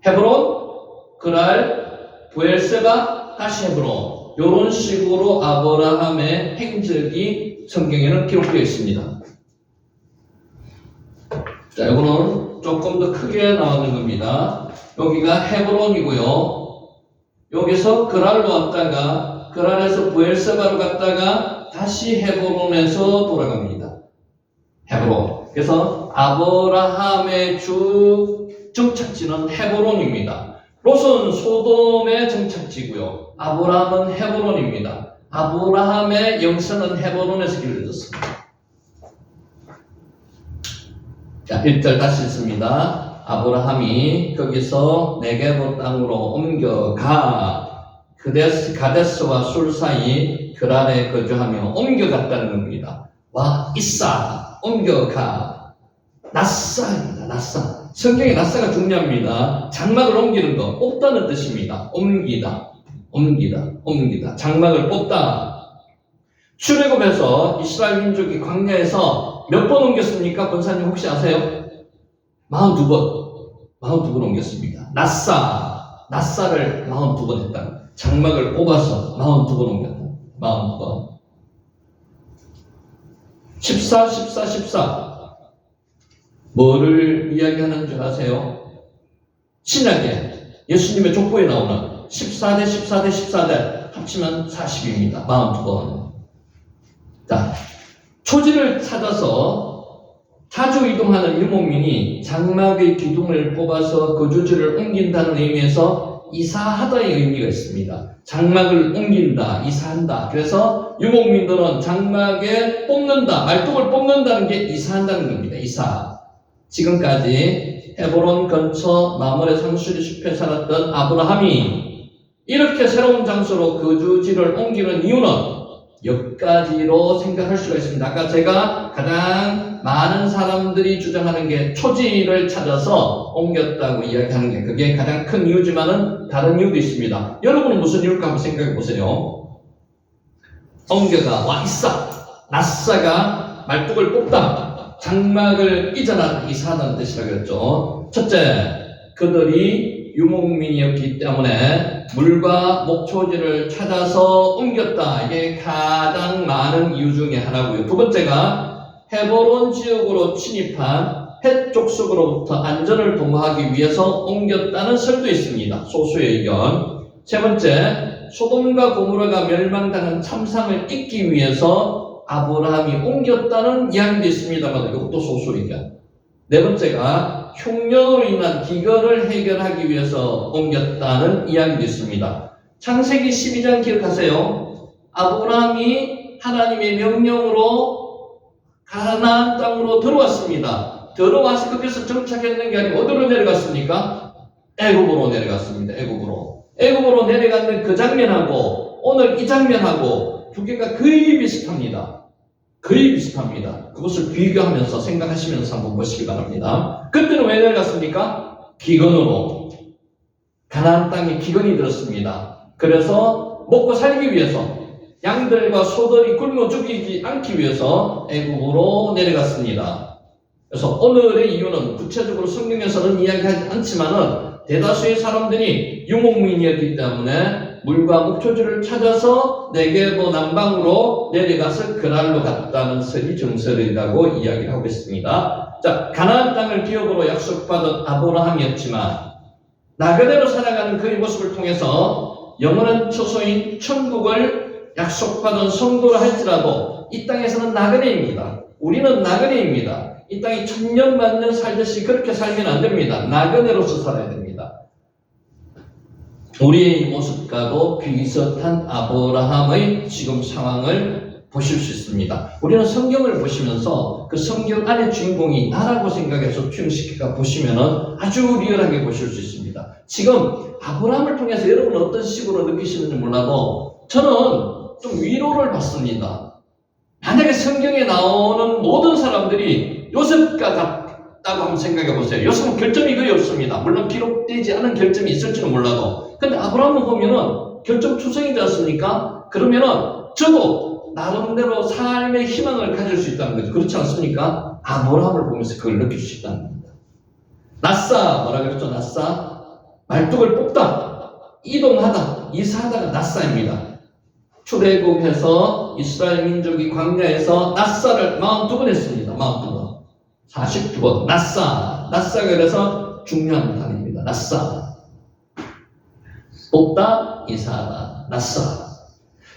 헤브론, 그랄, 브엘세바, 다시 헤브론. 이런 식으로 아브라함의 행적이 성경에는 기록되어 있습니다. 자, 이거는 조금 더 크게 나오는 겁니다. 여기가 헤브론이고요. 여기서 그랄로 왔다가 그랄에서 브엘세바로 갔다가 다시 헤브론에서 돌아갑니다. 헤브론. 그래서 아브라함의 주 정착지는 헤브론입니다. 롯은 소돔의 정착지고요. 아브라함은 헤브론입니다. 아브라함의 영생은 헤브론에서 길러졌습니다. 자, 1절 다시 읽습니다. 아브라함이 거기서 네게브 땅으로 옮겨가 가데스와 술 사이 그랄에 거주하며 옮겨갔다는 겁니다. 와 이사 옮겨가 나사입니다. 나사. 성경에 나사가 중요합니다. 장막을 옮기는 거 뽑다는 뜻입니다. 옮기다. 장막을 뽑다. 출애굽에서 이스라엘 민족이 광야에서 몇 번 옮겼습니까? 권사님 혹시 아세요? 42번 옮겼습니다. 나사를 42번 했다. 장막을 뽑아서 42번 옮겼다. 42번. 14. 뭐를 이야기하는 줄 아세요? 신약에 예수님의 족보에 나오는 14대 합치면 40입니다. 42번. 자, 초지를 찾아서 자주 이동하는 유목민이 장막의 기둥을 뽑아서 거주지를 옮긴다는 의미에서 이사하다의 의미가 있습니다. 장막을 옮긴다, 이사한다. 그래서 유목민들은 장막에 뽑는다, 말뚝을 뽑는다는 게 이사한다는 겁니다. 이사. 지금까지 헤브론 근처 마므레 상수리 숲에 살았던 아브라함이 이렇게 새로운 장소로 거주지를 옮기는 이유는 몇 가지로 생각할 수가 있습니다. 아까 제가 가장 많은 사람들이 주장하는 게 초지를 찾아서 옮겼다고 이야기하는 게 그게 가장 큰 이유지만은 다른 이유도 있습니다. 여러분은 무슨 이유일까 한번 생각해 보세요. 옮겨가 와 이사 나사가 말뚝을 뽑다 장막을 이사하다는 뜻이라고 했죠. 첫째, 그들이 유목민이었기 때문에 물과 목초지를 찾아서 옮겼다. 이게 가장 많은 이유 중에 하나고요. 두 번째가 헤브론 지역으로 침입한 헷 족속으로부터 안전을 도모하기 위해서 옮겼다는 설도 있습니다. 소수의 의견. 세 번째, 소돔과 고모라가 멸망당한 참상을 잊기 위해서 아브라함이 옮겼다는 이야기도 있습니다만 이것도 소수 의견. 네 번째가 흉년으로 인한 기근을 해결하기 위해서 옮겼다는 이야기도 있습니다. 창세기 12장 기억하세요? 아브라함이 하나님의 명령으로 가나안 땅으로 들어왔습니다. 들어와서 거기서 정착했는 게 아니고 어디로 내려갔습니까? 애굽으로 내려갔습니다. 애굽으로 내려가는 그 장면하고 오늘 이 장면하고 두 개가 거의 비슷합니다. 그것을 비교하면서 생각하시면서 한번 보시기 바랍니다. 그때는 왜 내려갔습니까? 기근으로. 가나안 땅에 기근이 들었습니다. 그래서 먹고 살기 위해서 양들과 소들이 굶어 죽이지 않기 위해서 애굽으로 내려갔습니다. 그래서 오늘의 이유는 구체적으로 성경에서는 이야기하지 않지만은 대다수의 사람들이 유목민이었기 때문에 물과 목초지를 찾아서 네게브 남방으로 내려가서 그랄로 갔다는 설이 정설이라고 이야기를 하고 있습니다. 자, 가나안 땅을 기업으로 약속받은 아브라함이었지만 나그네로 살아가는 그의 모습을 통해서 영원한 처소인 천국을 약속받은 성도라 할지라도 이 땅에서는 나그네입니다. 우리는 나그네입니다. 이 땅이 1000년 만년 살듯이 그렇게 살면 안 됩니다. 나그네로서 살아야 됩니다. 우리의 모습과도 비슷한 아브라함의 지금 상황을 보실 수 있습니다. 우리는 성경을 보시면서 그 성경 안의 주인공이 나라고 생각해서 투영시켜 보시면은 아주 리얼하게 보실 수 있습니다. 지금 아브라함을 통해서 여러분은 어떤 식으로 느끼시는지 몰라도 저는 좀 위로를 받습니다. 만약에 성경에 나오는 모든 사람들이 요셉과 같다고 한번 생각해 보세요. 요셉은 결점이 거의 없습니다. 물론 기록되지 않은 결점이 있을지는 몰라도. 근데 아브라함을 보면은 결점투성이지 않습니까? 그러면은 저도 나름대로 삶의 희망을 가질 수 있다는 거죠. 그렇지 않습니까? 아브라함을 보면서 그걸 느낄 수 있다는 겁니다. 나사, 뭐라 그랬죠? 나사? 말뚝을 뽑다, 이동하다, 이사하다가 나사입니다. 출애굽해서 이스라엘 민족이 광야에서 나사를 42번 했습니다. 42번. 42번 낫사. 낫사가 그래서 중요한 단어입니다. 낫사. 뽑다, 이사하다. 낫사.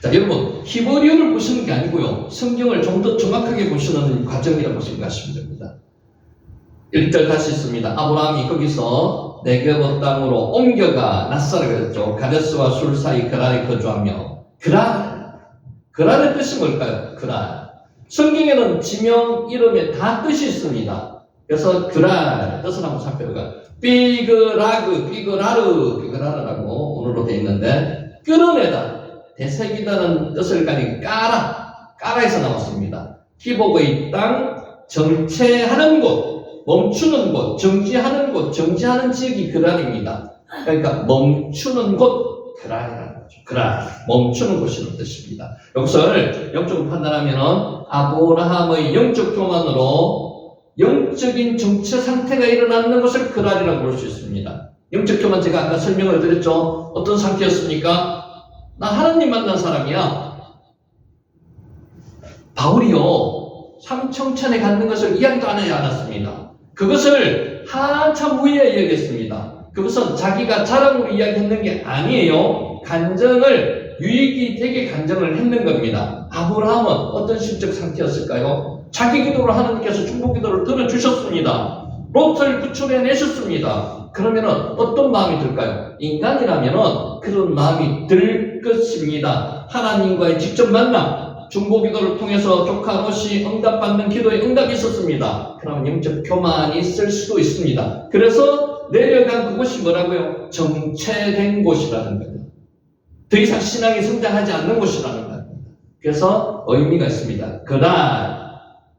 자, 여러분, 히브리어를 보시는 게 아니고요. 성경을 좀 더 정확하게 보시는 과정이라고 생각하시면 됩니다. 1절 다시 있습니다. 아브라함이 거기서 네게브 땅으로 옮겨가 낫사를 그랬죠. 가데스와 술 사이 그랄에 거주하며. 그랄의 뜻이 뭘까요? 그랄. 성경에는 지명 이름에 다 뜻이 있습니다. 그래서 그랄 뜻을 한번 살펴볼까요? 삐그라르라고 오늘로 되어 있는데 끌어내다, 되새기다는 뜻을 가진 까라에서 나왔습니다. 기복의 땅, 정체하는 곳, 멈추는 곳, 정지하는 곳, 정지하는 지역이 그랄입니다. 그러니까 멈추는 곳, 그랄이라는 거죠. 그랄, 멈추는 곳이라는 뜻입니다. 여기서 영적으로 판단하면 아브라함의 영적 교만으로 영적인 정체 상태가 일어나는 것을 그랄이라고 볼 수 있습니다. 영적 교만 제가 아까 설명을 드렸죠. 어떤 상태였습니까? 나 하나님 만난 사람이야. 바울이요, 삼청천에 갖는 것을 이야기도 안 하지 않았습니다. 그것을 한참 후에 이야기했습니다. 그것은 자기가 자랑으로 이야기했는 게 아니에요. 간증을, 유익이 되게 간증을 했는 겁니다. 아브라함은 어떤 심적 상태였을까요? 자기 기도를 하나님께서 중보 기도를 들어주셨습니다. 롯을 구출해내셨습니다. 그러면 어떤 마음이 들까요? 인간이라면 그런 마음이 들 것입니다. 하나님과의 직접 만남, 중보 기도를 통해서 조카 롯이 응답받는 기도에 응답이 있었습니다. 그러면 영적 교만이 있을 수도 있습니다. 그래서 내려간 그곳이 뭐라고요? 정체된 곳이라는 거예요. 더 이상 신앙이 성장하지 않는 곳이라는 거예요. 그래서 의미가 있습니다. 그날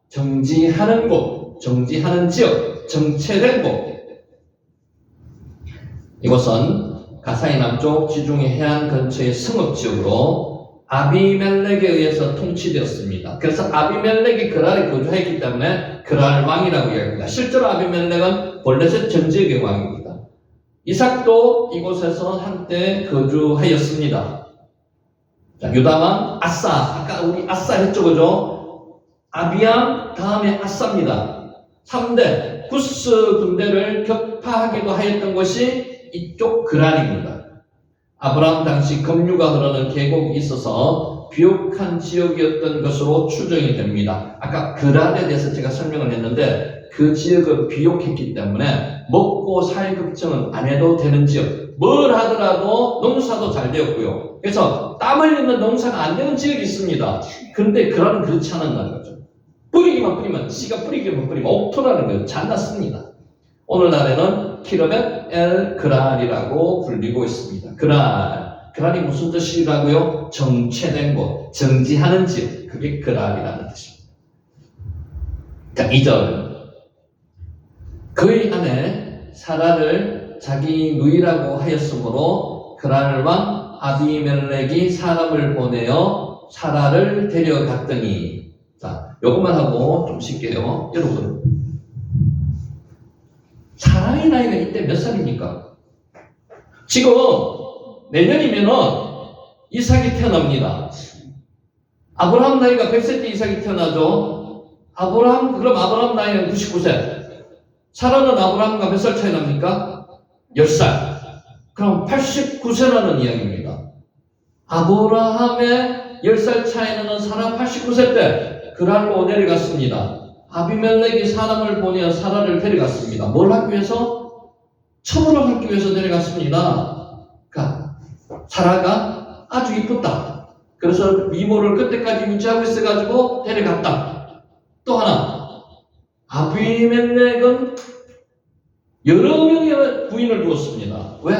정지하는 곳, 정지하는 지역, 정체된 곳. 이곳은 가사의 남쪽 지중해 해안 근처의 성읍지역으로 아비멜렉에 의해서 통치되었습니다. 그래서 아비멜렉이 그랄에 거주했기 때문에 그랄 왕이라고 이야기합니다. 실제로 아비멜렉은 블레셋 전 지역의 왕입니다. 이삭도 이곳에서 한때 거주하였습니다. 자, 유다왕 아싸, 아까 우리 아싸 했죠, 그죠? 아비암 다음에 아싸입니다. 3대 구스 군대를 격파하기도 하였던 것이 이쪽 그랄입니다. 아브라함 당시 급류가 흐르는 계곡이 있어서 비옥한 지역이었던 것으로 추정이 됩니다. 아까 그랄에 대해서 제가 설명을 했는데 그 지역은 비옥했기 때문에 먹고 살 걱정은 안 해도 되는 지역. 뭘 하더라도 농사도 잘 되었고요. 그래서 땀 흘리면 농사가 안 되는 지역이 있습니다. 그런데 그랄은 그렇지 않았다는 거죠. 뿌리기만 뿌리면, 씨가 뿌리기만 뿌리면 옥토라는 거 잘났습니다. 오늘날에는 키르벳 엘 그랄이라고 불리고 있습니다. 그랄이 무슨 뜻이라고요? 정체된 곳, 정지하는 지역. 그게 그랄이라는 뜻입니다. 자, 2절. 그의 아내 사라를 자기 누이라고 하였으므로 그랄 왕 아비멜렉이 사람을 보내어 사라를 데려갔더니. 자, 요것만 하고 좀 쉴게요. 여러분, 사라의 나이가 이때 몇 살입니까? 지금 내년이면은 이삭이 태어납니다. 아브라함 나이가 100세 때 이삭이 태어나죠. 그럼 아브라함 나이는 99세. 사라는 아브라함과 몇 살 차이 납니까? 10살. 그럼 89세라는 이야기입니다. 아브라함의 10살 차이 나는 사라 89세 때 그랄로 내려갔습니다. 아비멜렉이 사람을 보내어 사라를 데려갔습니다. 뭘 하기 위해서? 처분을 하기 위해서 데려갔습니다. 그러니까 사라가 아주 이쁘다. 그래서 미모를 그때까지 유지하고 있어가지고 데려갔다. 또 하나, 아비멜렉은 여러 명의 부인을 두었습니다. 왜?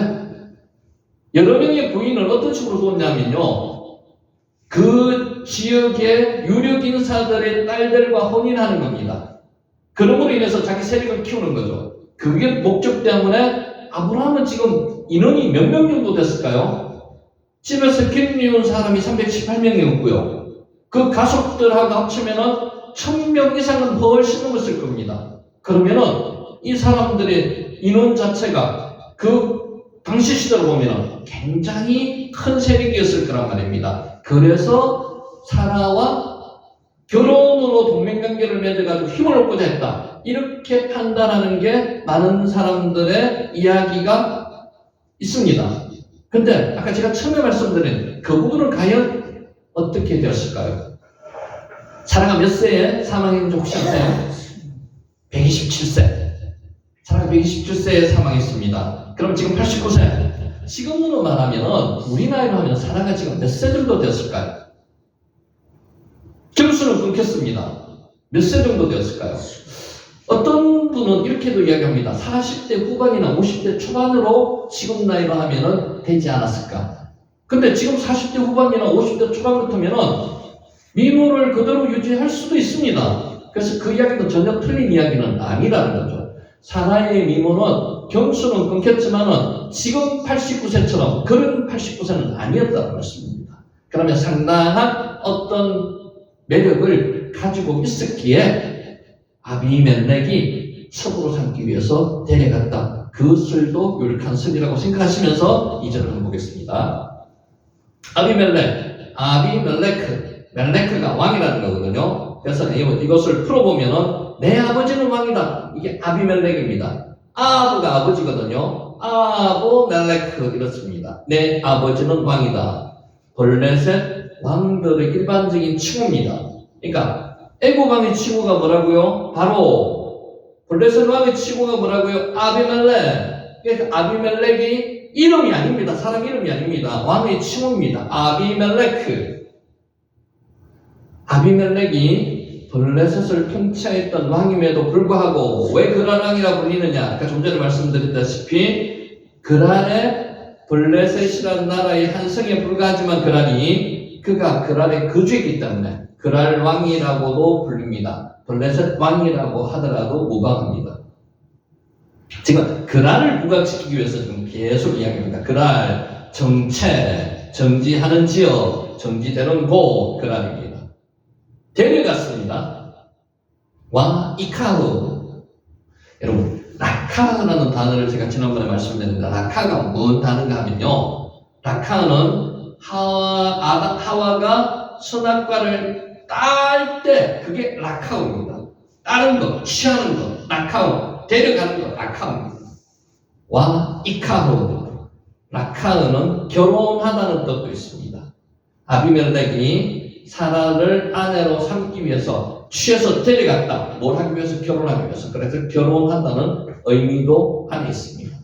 여러 명의 부인을 어떤 식으로 두었냐면요, 그 지역의 유력 인사들의 딸들과 혼인하는 겁니다. 그럼으로 인해서 자기 세력을 키우는 거죠. 그게 목적 때문에 아브라함은 지금 인원이 몇 명 정도 됐을까요? 집에서 기름이온 사람이 318명이었고요. 그 가족들하고 합치면은 1000명 이상은 훨씬 넘었을 겁니다. 그러면은 이 사람들의 인원 자체가 그 당시 시대로 보면 굉장히 큰 세력이었을 거란 말입니다. 그래서 사라와 결혼으로 동맹관계를 맺어가지고 힘을 얻고자 했다. 이렇게 판단하는 게 많은 사람들의 이야기가 있습니다. 근데 아까 제가 처음에 말씀드린 그 부분은 과연 어떻게 되었을까요? 사라가 몇 세에 사망했는지 혹시 아세요? 127세. 사라가 127세에 사망했습니다. 그럼 지금 89세. 지금으로 말하면 우리 나이로 하면 사라가 지금 몇 세 정도 되었을까요? 경수는 끊겼습니다. 몇 세 정도 되었을까요? 어떤 분은 이렇게도 이야기합니다. 40대 후반이나 50대 초반으로 지금 나이로 하면은 되지 않았을까? 근데 지금 40대 후반이나 50대 초반 같으면은 미모를 그대로 유지할 수도 있습니다. 그래서 그 이야기도 전혀 틀린 이야기는 아니라는 거죠. 사라의 미모는 경수는 끊겼지만은 지금 89세처럼 그런 89세는 아니었다는 말씀입니다. 그러면 상당한 어떤 매력을 가지고 있었기에 아비멜렉이 첩으로 삼기 위해서 데려갔다. 그 설도 유력한 설이라고 생각하시면서 2절을 한번 보겠습니다. 멜레크가 왕이라는 거거든요. 그래서 이것을 풀어보면은 내 아버지는 왕이다. 이게 아비멜렉입니다. 아브가 아버지거든요. 아브 멜레크 이렇습니다. 내 아버지는 왕이다. 블레셋 왕들의 일반적인 칭호입니다. 그러니까 애굽 왕의 칭호가 뭐라고요? 바로 블레셋 왕의 칭호가 뭐라고요? 아비멜렉. 그러니까 아비멜렉이 이름이 아닙니다. 사람 이름이 아닙니다. 왕의 칭호입니다. 아비멜렉이 블레셋을 통치했던 왕임에도 불구하고 왜 그랄 왕이라 불리느냐? 아까 좀 전에 말씀드렸다시피 그랄의 블레셋이라는 나라의 한 성에 불과하지만 그가 그랄의 거주했기 때문에 그랄 왕이라고도 불립니다. 블레셋 왕이라고 하더라도 무방합니다. 지금 그랄을 부각시키기 위해서 지금 계속 이야기합니다. 그랄, 정지하는 지역, 정지되는 곳, 그랄입니다. 데려갔습니다. 이카흐. 여러분, 라카라는 단어를 제가 지난번에 말씀드렸는데 라카가 무슨 단어인가 하면요. 라카는 하와가 선악과를 딸 때 그게 라카우입니다. 다른 거, 취하는 거, 라카우, 데려가는 거, 라카우입니다. 이카흐. 라카우는 결혼하다는 뜻도 있습니다. 아비멜렉이 사라를 아내로 삼기 위해서 취해서 데려갔다. 뭘 하기 위해서? 결혼하기 위해서. 그래서 결혼한다는 의미도 안에 있습니다.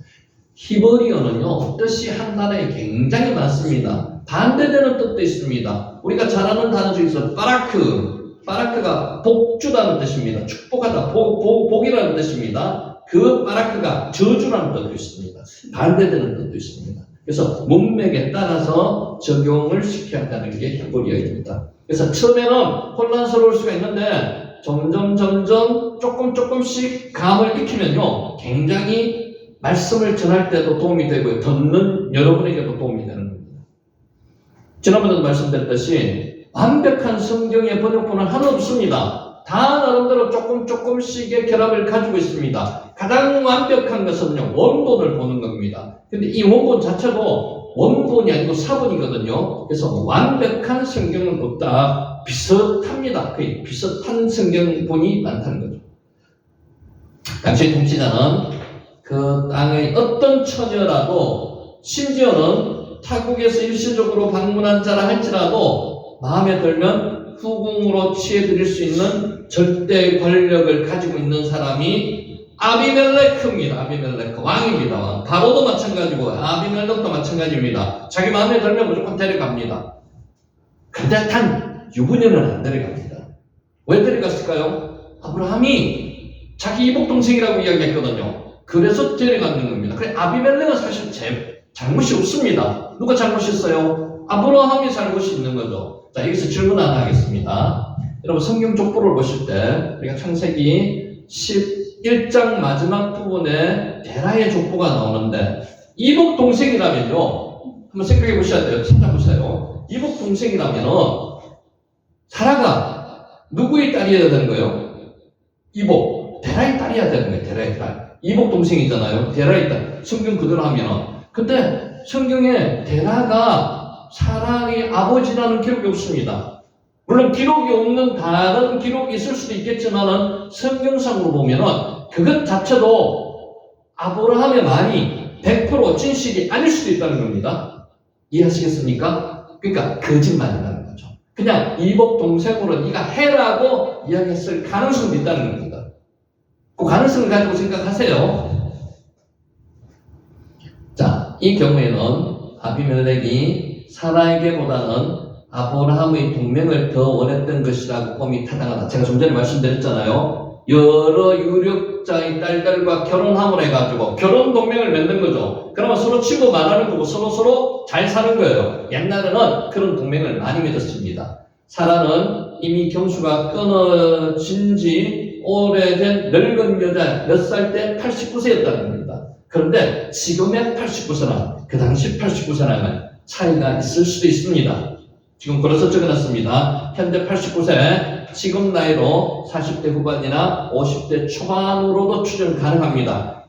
히브리어는요, 뜻이 한 단어에 굉장히 많습니다. 반대되는 뜻도 있습니다. 우리가 잘 아는 단어 중에서 바라크가 복주다는 뜻입니다. 축복하다, 복이라는 뜻입니다. 그 바라크가 저주라는 뜻도 있습니다. 반대되는 뜻도 있습니다. 그래서 문맥에 따라서 적용을 시켜야 한다는 게 히브리어입니다. 그래서 처음에는 혼란스러울 수가 있는데 점점 조금씩 감을 익히면요 굉장히 말씀을 전할 때도 도움이 되고요. 듣는 여러분에게도 도움이 되는 겁니다. 지난번에도 말씀드렸듯이 완벽한 성경의 번역본은 하나 없습니다. 다 나름대로 조금씩의 결합을 가지고 있습니다. 가장 완벽한 것은요 원본을 보는 겁니다. 근데 이 원본 자체도 원본이 아니고 사본이거든요. 그래서 완벽한 성경은 없다. 비슷합니다. 거의 비슷한 성경본이 많다는 거죠. 당시의 통치자는 그 땅의 어떤 처녀라도 심지어는 타국에서 일시적으로 방문한 자라 할지라도 마음에 들면 후궁으로 취해드릴 수 있는 절대 권력을 가지고 있는 사람이 아비멜렉입니다. 아비멜렉 왕입니다. 왕. 바로도 마찬가지고 아비멜렉도 마찬가지입니다. 자기 마음에 들면 무조건 데려갑니다. 근데 단 유부녀는 안 데려갑니다. 왜 데려갔을까요? 아브라함이 자기 이복동생이라고 이야기했거든요. 그래서 데려가는 겁니다. 그래 아비멜렉은 사실 잘못이 없습니다. 누가 잘못했어요? 아브라함이 잘못이 있는 거죠. 자, 여기서 질문 하나 하겠습니다. 여러분 성경 족보를 보실 때 우리가 창세기 11장 마지막 부분에 데라의 족보가 나오는데 이복 동생이라면요 한번 생각해 보셔야 돼요. 찾아보세요. 이복 동생이라면은 사라가 누구의 딸이어야 되는 거예요? 이복 데라의 딸이어야 되는 거예요. 데라의 딸. 이복 동생이잖아요. 데라의 딸. 성경 그대로 하면은. 근데 성경에 데라가 사라의 아버지라는 기록이 없습니다. 물론 기록이 없는 다른 기록이 있을 수도 있겠지만은 성경상으로 보면은 그것 자체도 아브라함의 말이 100% 진실이 아닐 수도 있다는 겁니다. 이해하시겠습니까? 그러니까 거짓말이라는 거죠. 그냥 이복 동생으로 네가 해라고 이야기했을 가능성도 있다는 겁니다. 그 가능성을 가지고 생각하세요. 자, 이 경우에는 아비멜렉이 사라에게보다는 아브라함의 동맹을 더 원했던 것이라고 봄이 타당하다. 제가 좀 전에 말씀드렸잖아요. 여러 유력자의 딸들과 결혼함을 해가지고 결혼 동맹을 맺는 거죠. 그러면 서로 친구 말하는 거고 서로 잘 사는 거예요. 옛날에는 그런 동맹을 많이 맺었습니다. 사라는 이미 경수가 끊어진 지 오래된 늙은 여자 몇 살 때 89세였다는 겁니다. 그런데 지금의 89세랑 그 당시 89세랑은 차이가 있을 수도 있습니다. 지금 그래서 적어놨습니다. 현재 89세, 지금 나이로 40대 후반이나 50대 초반으로도 추정 가능합니다.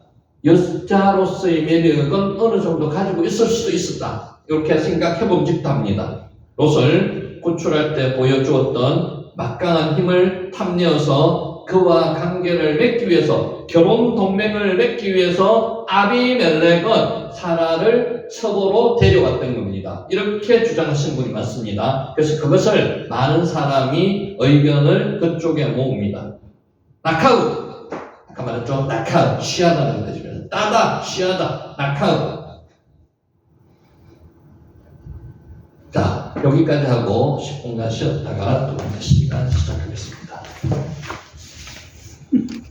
여자로서의 매력은 어느 정도 가지고 있을 수도 있었다. 이렇게 생각해보면 집답니다. 롯을 구출할 때 보여주었던 막강한 힘을 탐내어서 그와 관계를 맺기 위해서, 결혼 동맹을 맺기 위해서 아비멜렉은 사라를 첩으로 데려갔던 겁니다. 이렇게 주장하시는 분이 많습니다. 그래서 그것을 많은 사람이 의견을 그쪽에 모읍니다. 낙하우, 아까 말했죠? 낙하우, 취하다는 거죠. 따다, 취하다, 낙하우. 자, 여기까지 하고 10분간 쉬었다가 또 다른 시간 시작하겠습니다.